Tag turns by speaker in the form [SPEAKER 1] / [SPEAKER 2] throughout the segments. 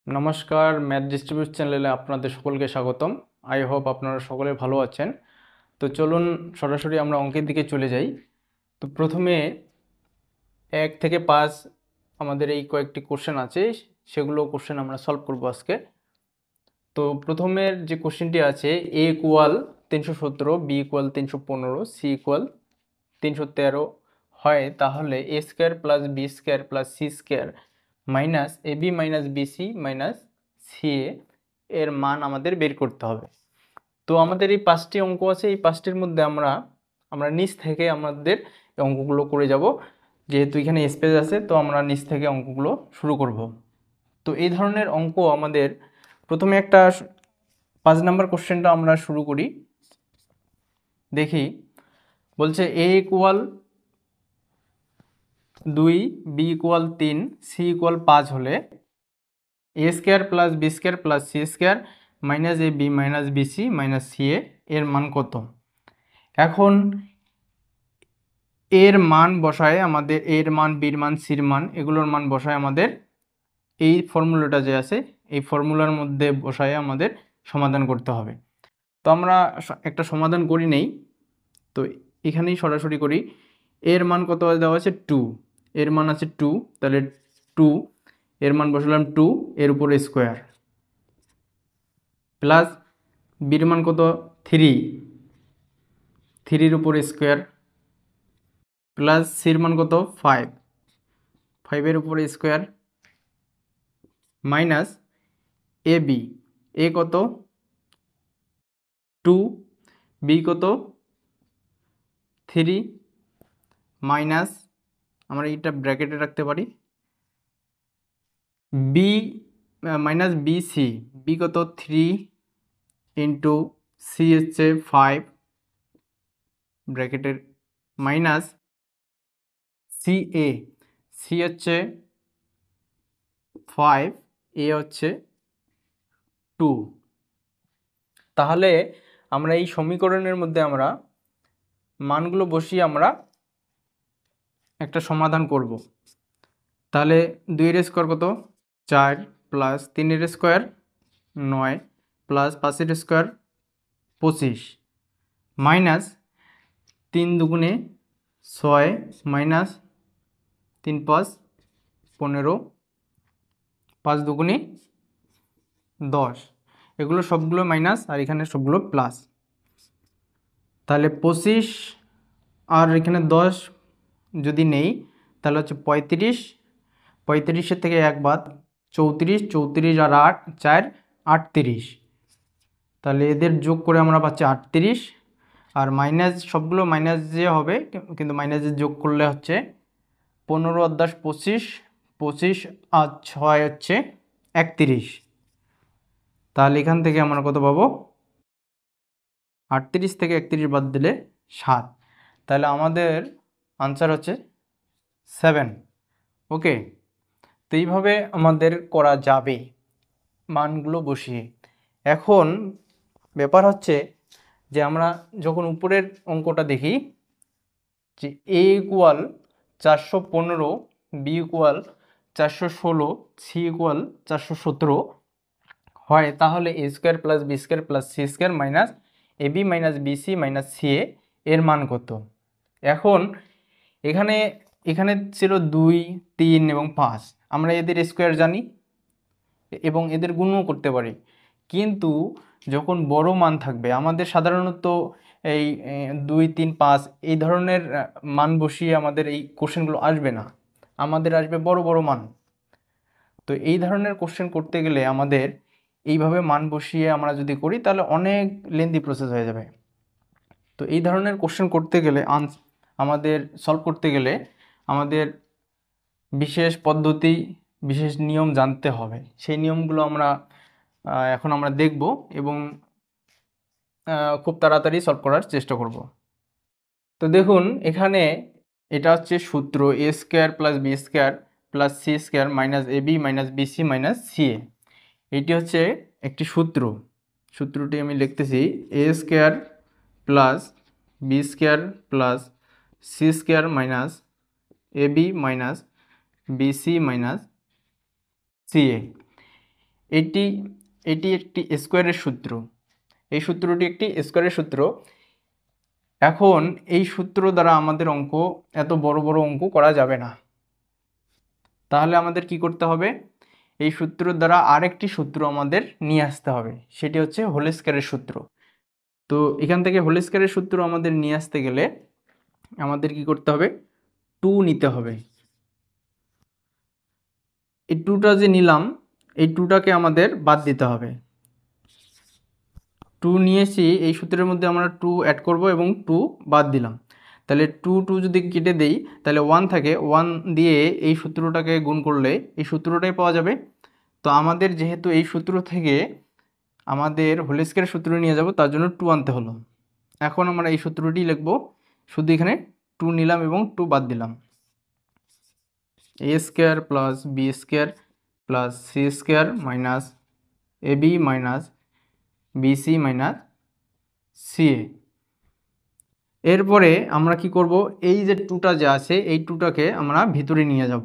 [SPEAKER 1] নমস্কার, math distribute চ্যানেলে আপনাদের সকলকে স্বাগতম। আই হোপ আপনারা সকলে ভালো আছেন। তো চলুন সরাসরি আমরা অঙ্কের দিকে চলে যাই। তো প্রথমে 1 থেকে 5 আমাদের এই কয়েকটি কোশ্চেন আছে, সেগুলো কোশ্চেন আমরা সলভ করব আজকে। তো প্রথমের যে কোশ্চেনটি আছে, A equal 317, B equal 315, C equal 313 হয়, তাহলে A square plus B square plus C square minus A B minus BC minus C এর মান আমাদের বের করতে হবে। তো আমাদের এই 5টি অঙ্ক আছে, এই 5টির মধ্যে আমরা নিচ থেকে আমাদের অঙ্কগুলো করে যাব। যেহেতু এখানে স্পেস আছে, তো আমরা নিচ থেকে অঙ্কগুলো শুরু করব। তো এই ধরনের অঙ্ক আমাদের প্রথমে একটা 5 নাম্বার কোশ্চেনটা আমরা শুরু করি। দেখি, বলছে A equal 2, B equal 3, C equal 5 হলে A square plus B square plus C square minus A B minus BC minus C এর মান কত? এখন এর মান বসায় আমাদের, এর মান, বির মান, সির মান, এগুলোর মান বসায় আমাদের এই ফর্মুলাটা যে আছে, এই ফর্মুলার মধ্যে বসায় আমাদের সমাধান করতে হবে। তো আমরা একটা সমাধান করি নেই। তো এখানেই সরাসরি করি। এর মান কত দেওয়া আছে? 2। এর মান আছে 2, তাহলে 2 এর মান বসালাম 2 এর উপরে স্কোয়ার, প্লাস বির মান কত? 3, 3-এর উপরে স্কোয়ার, প্লাস সির মান কত? 5, 5-এর উপরে স্কোয়ার, মাইনাস এ বি, এ কত? 2, বি কত? 3, মাইনাস, আমরা এটা ব্র্যাকেটে রাখতে পারি, B minus B C, B কত? 3 ইন্টু সি হচ্ছে 5 ব্র্যাকেটের, মাইনাস সি এ, সি হচ্ছে 5, এ হচ্ছে 2। তাহলে আমরা এই সমীকরণের মধ্যে আমরা মানগুলো বসিয়ে আমরা একটা সমাধান করব। তাহলে 2-এর স্কোয়ার কত? 4, প্লাস 3-এর স্কোয়ার 9, প্লাস 5-এর স্কোয়ার 25, মাইনাস 3 দুগুণে 6, মাইনাস 3 5 15, 5 দুগুণে 10, এগুলো সবগুলো মাইনাস আর এখানে সবগুলো প্লাস। তাহলে 25 আর এখানে 10 যদি নেই, তাহলে হচ্ছে 35, 35-এর থেকে 1 বাদ 34, 34 আর 8, 4, 38। তাহলে এদের যোগ করে আমরা পাচ্ছি 38, আর মাইনাস, সবগুলো মাইনাস যে হবে, কিন্তু মাইনাসের যোগ করলে হচ্ছে 15 আর 10 25, 25 আর 6 হচ্ছে 31। তাহলে এখান থেকে আমরা কত পাবো? 38 থেকে 31 বাদ দিলে 7। তাহলে আমাদের আনসার হচ্ছে 7। ওকে, তো এইভাবে আমাদের করা যাবে মানগুলো বসিয়ে। এখন ব্যাপার হচ্ছে যে আমরা যখন উপরের অঙ্কটা দেখি, যে A equal 415, B equal 416, C equal 417 হয়, তাহলে A square plus B square plus C square minus A B minus BC minus C এর মান কত? এখন এখানে এখানে ছিল 2, 3 এবং 5, আমরা এদের স্কোয়ার জানি এবং এদের গুণও করতে পারি। কিন্তু যখন বড় মান থাকবে, আমাদের সাধারণত এই 2, 3, 5 এই ধরনের মান বসিয়ে আমাদের এই কোশ্চেনগুলো আসবে না, আমাদের আসবে বড় বড় মান। তো এই ধরনের কোশ্চেন করতে গেলে আমাদের এইভাবে মান বসিয়ে আমরা যদি করি, তাহলে অনেক লেন্দি প্রসেস হয়ে যাবে। তো এই ধরনের কোশ্চেন করতে গেলে, আমাদের সলভ করতে গেলে আমাদের বিশেষ পদ্ধতি, বিশেষ নিয়ম জানতে হবে। সেই নিয়মগুলো এখন আমরা দেখব এবং খুব তাড়াতাড়ি সলভ করার চেষ্টা করব। তো দেখুন, এখানে এটা হচ্ছে সূত্র A square plus B square plus C square minus A B minus BC minus C A. এটি হচ্ছে একটি সূত্র। সূত্রটি আমি লিখতেছি, A square plus B square plus C square minus A B minus BC minus C A. এটি এটি একটি স্কোয়ারের সূত্র, এই সূত্রটি একটি স্কোয়ারের সূত্র। এখন এই সূত্র দ্বারা আমাদের অঙ্ক, এত বড় বড় অঙ্ক করা যাবে না। তাহলে আমাদের কি করতে হবে, এই সূত্র দ্বারা আরেকটি সূত্র আমাদের নিয়ে আসতে হবে, সেটি হচ্ছে হোল স্কয়ারের সূত্র। তো এখান থেকে হোল স্কয়ারের সূত্র আমাদের নিয়ে আসতে গেলে আমাদের কি করতে হবে, 2 নিতে হবে। এই 2টা যে নিলাম, এই 2টাকে আমাদের বাদ দিতে হবে। 2 নিয়েছি, এই সূত্রের মধ্যে আমরা 2 অ্যাড করব এবং 2 বাদ দিলাম। তাহলে 2 যদি কেটে দেই তাহলে 1 থাকে, 1 দিয়ে এই সূত্রটাকে গুণ করলে এই সূত্রটাই পাওয়া যাবে। তো আমাদের যেহেতু এই সূত্র থেকে আমাদের হোল স্কয়ারের সূত্র নিয়ে যাব, তার জন্য 2 আনতে হলো। এখন আমরা এই সূত্রটি লিখব, শুধু এখানে 2 নিলাম এবং 2 বাদ দিলাম। a square plus B square plus C square minus ab minus BC minus CA. এরপরে আমরা কি করব, এই যে 2টা যে আছে এই 2টাকে আমরা ভিতরে নিয়ে যাব।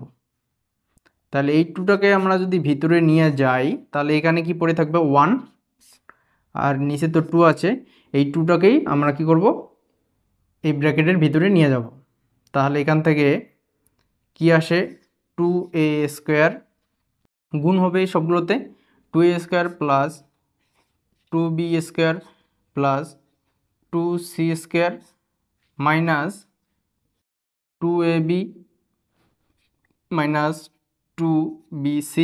[SPEAKER 1] তাহলে এই 2টাকে আমরা যদি ভিতরে নিয়ে যাই তাহলে এখানে কি পড়ে থাকবে 1, আর নিচে তো 2 আছে, এই 2টাকেই আমরা কি করব, এই ব্র্যাকেটের ভিতরে নিয়ে যাব। তাহলে এখান থেকে কি আসে, 2a স্কোয়ার গুণ হবে সবগুলোতে, 2a square plus 2b square plus 2c square minus 2ab minus 2bc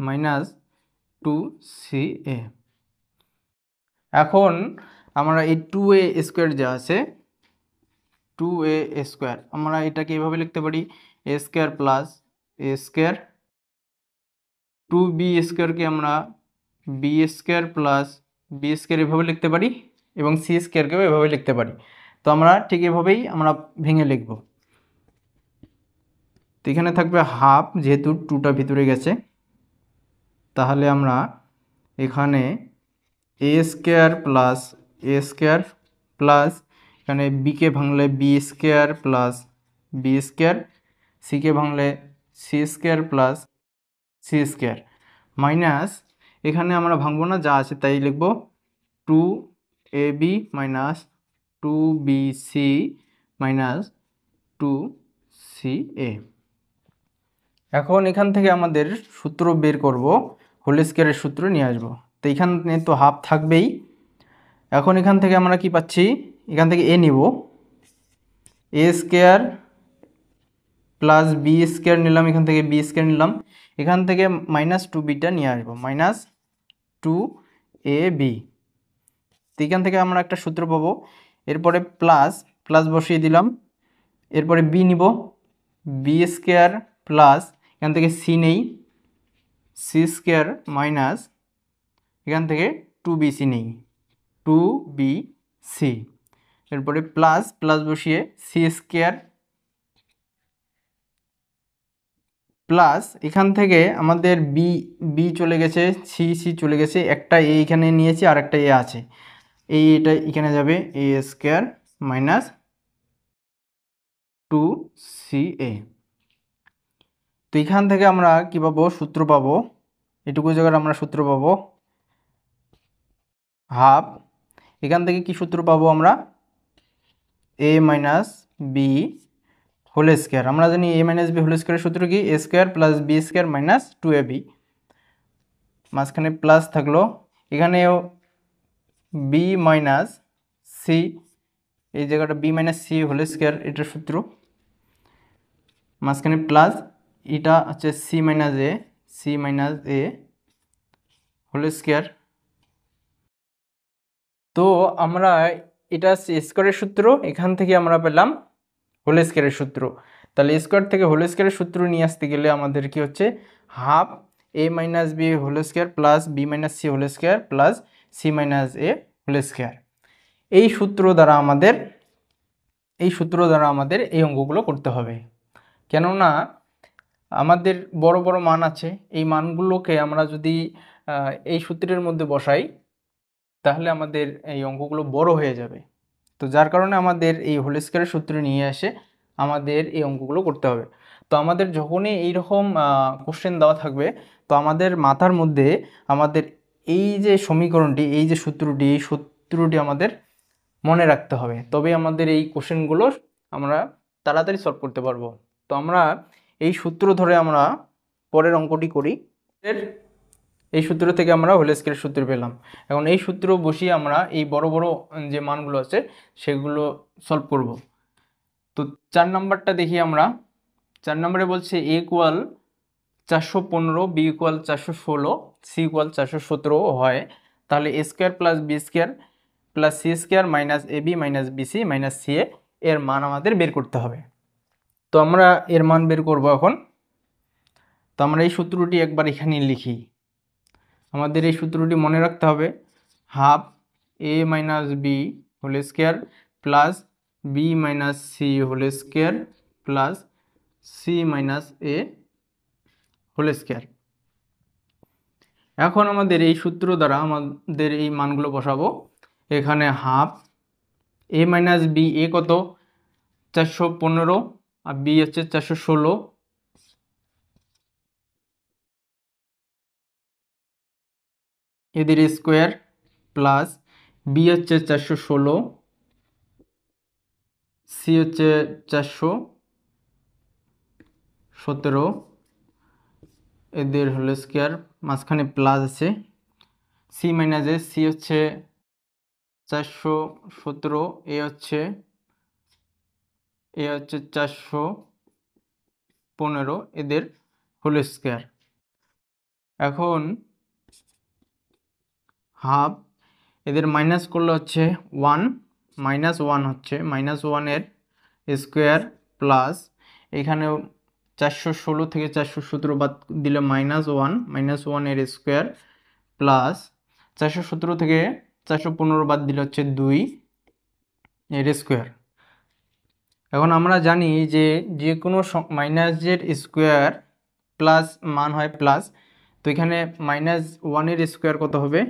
[SPEAKER 1] minus 2ca। এখন আমরা এই 2a স্কোয়ার যা আছে, 2a স্কোয়ার আমরা এটাকে এভাবে লিখতে পারি, a square plus a square, 2b স্কোয়ারকে আমরা b square plus b square এভাবে লিখতে পারি, এবং c স্কোয়ারকেও এভাবে লিখতে পারি। তো আমরা ঠিক এভাবেই আমরা ভেঙে লিখব। তো এখানে থাকবে হাফ, যেহেতু 2টা ভিতরে গেছে, তাহলে আমরা এখানে a square plus a square plus এখানে বিকে ভাঙলে B square plus B square, সিকে ভাঙলে C square plus C square minus, এখানে আমরা ভাঙবো না, যা আছে তাই লিখব, 2ab minus 2bc minus 2ca। এখন এখান থেকে আমাদের সূত্র বের করব, হোল স্কয়ারের সূত্র নিয়ে আসব। তো এখানে তো হাফ থাকবেই। এখন এখান থেকে আমরা কি পাচ্ছি, এখান থেকে a নিব, a square plus B square নিলাম, এখান থেকে বি স্কয়ার নিলাম, এখান থেকে মাইনাস 2bটা নিয়ে আসবো, মাইনাস 2ab। তো এখান থেকে আমরা একটা সূত্র পাবো, এরপরে প্লাস প্লাস বসিয়ে দিলাম, এরপরে বি নিব, বি স্কয়ার প্লাস এখান থেকে সি নেই, সি স্কয়ার মাইনাস এখান থেকে 2bc নেই, 2bc, এরপরে প্লাস প্লাস বসিয়ে সি স্কয়ার প্লাস এখান থেকে আমাদের বি বি চলে গেছে, সি সি চলে গেছে, একটা এ এখানে নিয়েছি আর একটা এ আছে, এটা এখানে যাবে, এ স্কয়ার মাইনাস 2ca। তো এখান থেকে আমরা কি পাবো, সূত্র পাবো, এটুকু জায়গায় আমরা সূত্র পাবো হাফ। এখান থেকে কি সূত্র পাবো আমরা, a minus B whole square. আমরা জানি a মাইনাস বি হোল স্কয়ারের সূত্র কি, a square plus B square minus 2ab, মাঝখানে প্লাস থাকলো, এখানেও বি মাইনাস সি, এই জায়গাটা B minus C whole square, এটার সূত্র, মাঝখানে প্লাস, এটা হচ্ছে C minus A whole square. তো আমরা এটা স্কয়ারের সূত্র, এখান থেকে আমরা পেলাম হোল স্কয়ারের সূত্র। তাহলে স্কয়ার থেকে হোল স্কয়ারের সূত্র নিয়ে আসতে গেলে আমাদের কি হচ্ছে, half a minus B whole square plus B minus C whole square plus C minus A whole square. এই সূত্র দ্বারা আমাদের এই অঙ্কগুলো করতে হবে। কেননা আমাদের বড় বড় মান আছে, এই মানগুলোকে আমরা যদি এই সূত্রের মধ্যে বসাই তাহলে আমাদের এই অঙ্কগুলো বড় হয়ে যাবে। তো যার কারণে আমাদের এই হোল স্কয়ারের সূত্র নিয়ে আসে আমাদের এই অঙ্কগুলো করতে হবে। তো আমাদের যখনই এইরকম কোশ্চেন দেওয়া থাকবে, তো আমাদের মাথার মধ্যে আমাদের এই যে সমীকরণটি, এই যে সূত্রটি, এই সূত্রটি আমাদের মনে রাখতে হবে, তবে আমাদের এই কোশ্চেনগুলো আমরা তাড়াতাড়ি সলভ করতে পারবো। তো আমরা এই সূত্র ধরে আমরা পরের অঙ্কটি করি। এই সূত্র থেকে আমরা হোল স্কয়ারের সূত্র পেলাম। এখন এই সূত্র বসিয়ে আমরা এই বড় বড় যে মানগুলো আছে সেগুলো সলভ করব। তো 4 নাম্বারটা দেখি আমরা। 4 নম্বরে বলছে a equal 415, b equal 416, c equal 417 হয়, তাহলে a square plus B square plus C square minus A B minus BC minus C এর মান আমাদের বের করতে হবে। তো আমরা এর মান বের করব এখন। তো আমরা এই সূত্রটি একবার এখানে লিখি। আমাদের এই সূত্রটি মনে রাখতে হবে, half a minus B whole square plus B minus C whole square plus C minus A whole square. এখন আমাদের এই সূত্র দ্বারা আমাদের এই মানগুলো বসাবো। এখানে হাফ a মাইনাস বি, এ কত 415 আর বি হচ্ছে 416, এদের স্কোয়ার প্লাস বি হচ্ছে 416, সি হচ্ছে 417, এদের হোল স্কয়ার, মাঝখানে প্লাস আছে, সি মাইনাস এ, সি হচ্ছে 417, এ হচ্ছে 415, এদের হোল স্কয়ার। এখন হাফ এদের মাইনাস করলে হচ্ছে 1, মাইনাস 1 হচ্ছে মাইনাস 1-এর স্কোয়ার প্লাস এখানে 416 থেকে 417 বাদ দিলে মাইনাস 1, মাইনাস 1-এর স্কোয়ার প্লাস 417 থেকে 415 বাদ দিলে হচ্ছে 2 এর স্কোয়ার। এখন আমরা জানি যে যে কোনো মাইনাসের স্কোয়ার প্লাস মান হয় প্লাস, তো এখানে মাইনাস 1-এর স্কোয়ার কত হবে,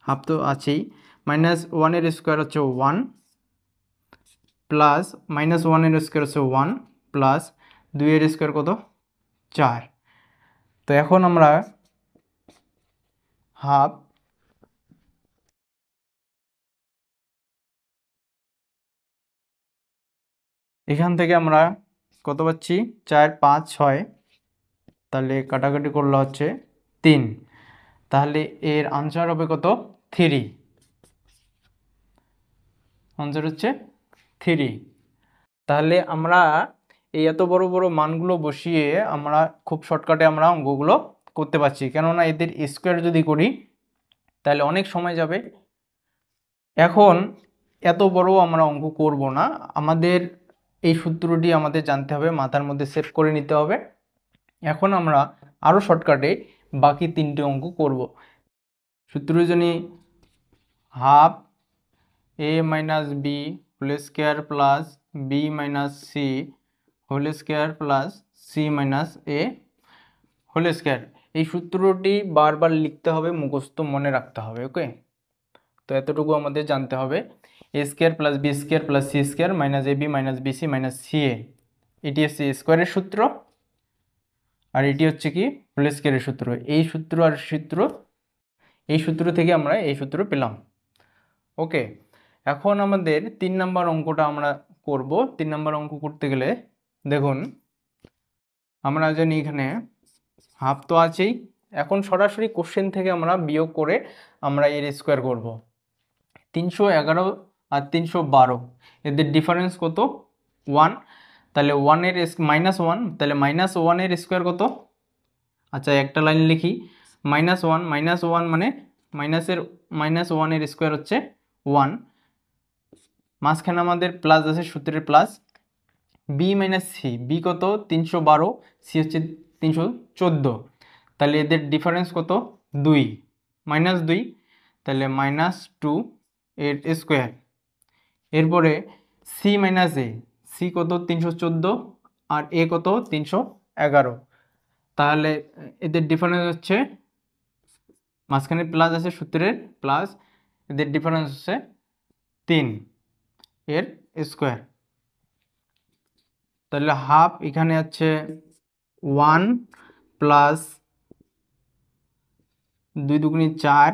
[SPEAKER 1] হাফ তো আছেই, মাইনাস 1-এর স্কোয়ার হচ্ছে 1 প্লাস মাইনাস 1-এর স্কোয়ার হচ্ছে 1 প্লাস 2-এর স্কোয়ার কত 4। তো এখন আমরা হাফ এখান থেকে আমরা কত পাচ্ছি 4, 5, 6, তাহলে কাটাকাটি করলে হচ্ছে 3, তাহলে এর আনসার হবে কত 3, আনসার হচ্ছে 3। তাহলে আমরা এই এত বড় বড় মানগুলো বসিয়ে আমরা খুব শর্টকাটে আমরা অঙ্কগুলো করতে পারছি, কেননা এদের স্কোয়ার যদি করি তাহলে অনেক সময় যাবে। এখন এত বড় আমরা অঙ্ক করব না, আমাদের এই সূত্রটি আমাদের জানতে হবে, মাথার মধ্যে সেভ করে নিতে হবে। এখন আমরা আরও শর্টকাটে বাকি 3টে অঙ্ক করব। সূত্র জানি half a minus B whole square plus B minus C whole square plus C minus A whole square. এই সূত্রটি বারবার লিখতে হবে, মুখস্থ মনে রাখতে হবে। ওকে, তো এতটুকু আমাদের জানতে হবে, A square plus B square plus C square minus A B minus BC minus C A, এটি হচ্ছে স্কোয়ারের সূত্র, আর এটি হচ্ছে কি হোল স্কোয়ারের সূত্র। এই সূত্র আর সূত্র, এই সূত্র থেকে আমরা এই সূত্র পেলাম। ওকে, এখন আমাদের 3 নম্বর অঙ্কটা আমরা করব। 3 নম্বর অঙ্ক করতে গেলে দেখুন, আমরা জানি এখানে হাফ তো আছেই, এখন সরাসরি কোশ্চেন থেকে আমরা বিয়োগ করে আমরা এর স্কোয়ার করব। 311 আর 312, এদের ডিফারেন্স কত 1, তাহলে 1-এর মাইনাস 1, তাহলে মাইনাস 1-এর স্কোয়ার কত, আচ্ছা একটা লাইন লিখি, মাইনাস 1 মানে মাইনাস 1-এর স্কোয়ার হচ্ছে 1, মাঝখানে আমাদের প্লাস আছে, সূত্রের plus, B minus C, B কত 312, সি হচ্ছে 314, তাহলে এদের ডিফারেন্স কত 2, মাইনাস 2, তাহলে মাইনাস 2 এর স্কোয়ার। এরপরে সি মাইনাস এ, সি কত 314 আর এ কত 311, তাহলে এদের ডিফারেন্স হচ্ছে, মাঝখানে প্লাস আছে সূত্রের প্লাস, এদের ডিফারেন্স হচ্ছে 3 এর স্কোয়ার। তাহলে হাফ এখানে আছে 1 প্লাস 2 দুগুণে 4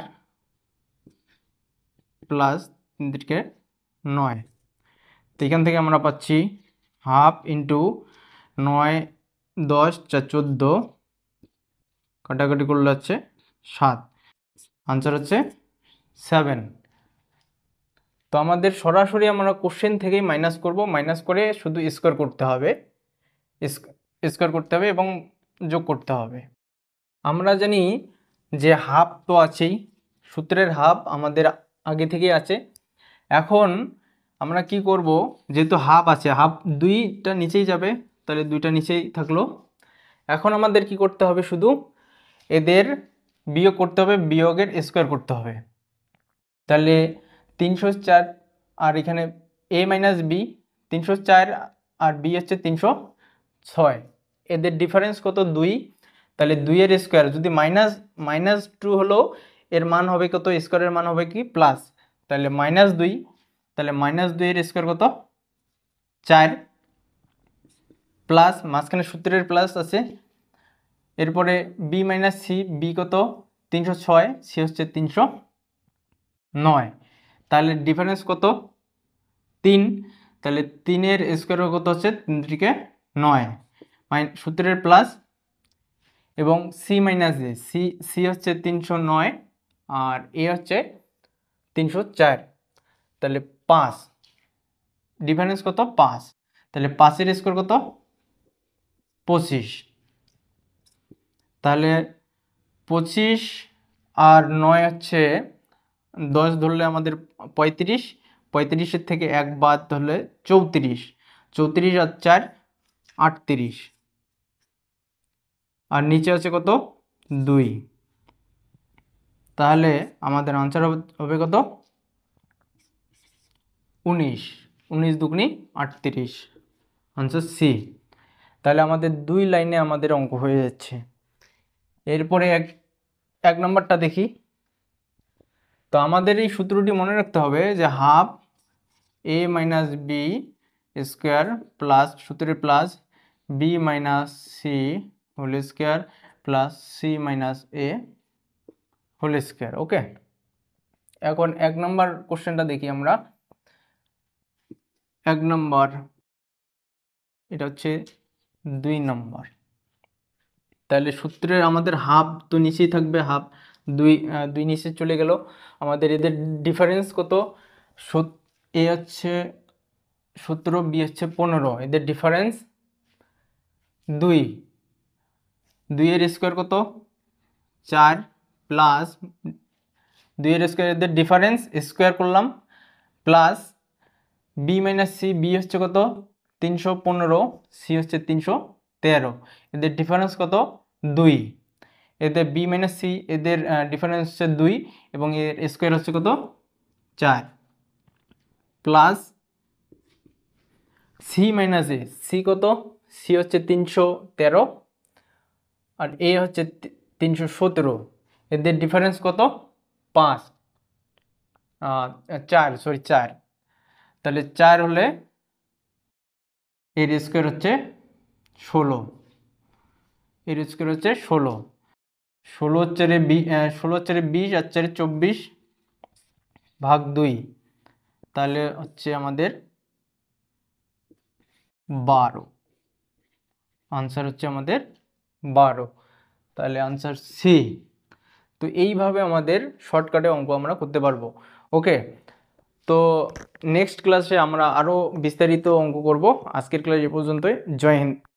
[SPEAKER 1] প্লাস 3 থেকে 9। তো এখান থেকে আমরা পাচ্ছি হাফ ইন্টু 9 10 4 14, কাটাকাটি করলে হচ্ছে 7, আনসার হচ্ছে 7। তো আমাদের সরাসরি আমরা কোশ্চেন থেকেই মাইনাস করব, মাইনাস করে শুধু স্কোয়ার করতে হবে, স্কোয়ার করতে হবে এবং যোগ করতে হবে। আমরা জানি যে হাফ তো আছেই, সূত্রের হাফ আমাদের আগে থেকেই আছে। এখন আমরা কি করব, যেহেতু হাফ আছে, হাফ 2টা নিচেই যাবে, তাহলে 2টা নিচেই থাকলো। এখন আমাদের কি করতে হবে, শুধু এদের বিয়োগ করতে হবে, বিয়োগের স্কোয়ার করতে হবে। তাহলে 304 আর এখানে a মাইনাস বি, 304 আর বি হচ্ছে 306, এদের ডিফারেন্স কত, 2। তাহলে 2 এর স্কোয়ার, যদি -2 হলো এর মান হবে কত, স্কোয়ারের মান হবে কি প্লাস, তাহলে -2, তাহলে -2 এর স্কোয়ার কত 4, প্লাস মাঝখানে সূত্রের প্লাস আছে। এরপরে বি মাইনাস সি, বি কত 306, সি হচ্ছে 309, তাহলে ডিফারেন্স কত 3, তাহলে 3 এর স্কোয়ার কত হচ্ছে 3 থেকে 9, সূত্রের প্লাস, এবং সি মাইনাস এ, সি হচ্ছে 309 আর এ হচ্ছে 304, তাহলে 5, ডিফারেন্স কত 5, তাহলে 5 এর স্কোয়ার কত 25, তাহলে 25 আর 9 হচ্ছে 10 ধরলে আমাদের 35, 35-এর থেকে 1 বাদ ধরলে 34, 34 আর 4 38, আর নিচে আছে কত 2, তাহলে আমাদের আনসার হবে কত 19, 19 দুগুণে 38, আনসার সি। তাহলে আমাদের 2 লাইনে আমাদের অঙ্ক হয়ে যাচ্ছে। এরপরে এক নম্বরটা দেখি। তো আমাদের এই সূত্রটি মনে রাখতে হবে যে half a minus B square plus সূত্রের plus B minus C whole square plus C minus A whole square. Okay, এখন 1 নম্বর কোশ্চেনটা দেখি আমরা। 1 নম্বর, এটা হচ্ছে 2 নম্বর। তাহলে সূত্রের আমাদের হাফ তো নিচেই থাকবে, হাফ 2 নিচে চলে গেল। আমাদের এদের ডিফারেন্স কত, এ হচ্ছে 17, বি হচ্ছে 15, এদের ডিফারেন্স 2, 2 এর স্কোয়ার কত 4 প্লাস 2 এর স্কোয়ার, এদের ডিফারেন্স স্কোয়ার করলাম, plus B minus C, B হচ্ছে কত 315, সি হচ্ছে 313, এদের ডিফারেন্স কত 2, এদের বি মাইনাস সি এদের ডিফারেন্স হচ্ছে 2 এবং এর স্কোয়ার হচ্ছে কত 4, প্লাস সি মাইনাস এ, সি কত, সি হচ্ছে 313 আর এ হচ্ছে 317, এদের ডিফারেন্স কত 5, 4, তাহলে 4 হলে এর স্কোয়ার হচ্ছে 16, এর স্কোয়ার হচ্ছে 16, 16 হচ্ছে 20 আর 4 24 ভাগ 2, তাহলে হচ্ছে আমাদের 12, আনসার হচ্ছে আমাদের 12, তাহলে আনসার সি। তো এইভাবে আমাদের শর্টকাটে অঙ্ক আমরা করতে পারবো। ওকে, তো নেক্সট ক্লাসে আমরা আরও বিস্তারিত অঙ্ক করব। আজকের ক্লাস এ পর্যন্তই। জয় হিন্দ।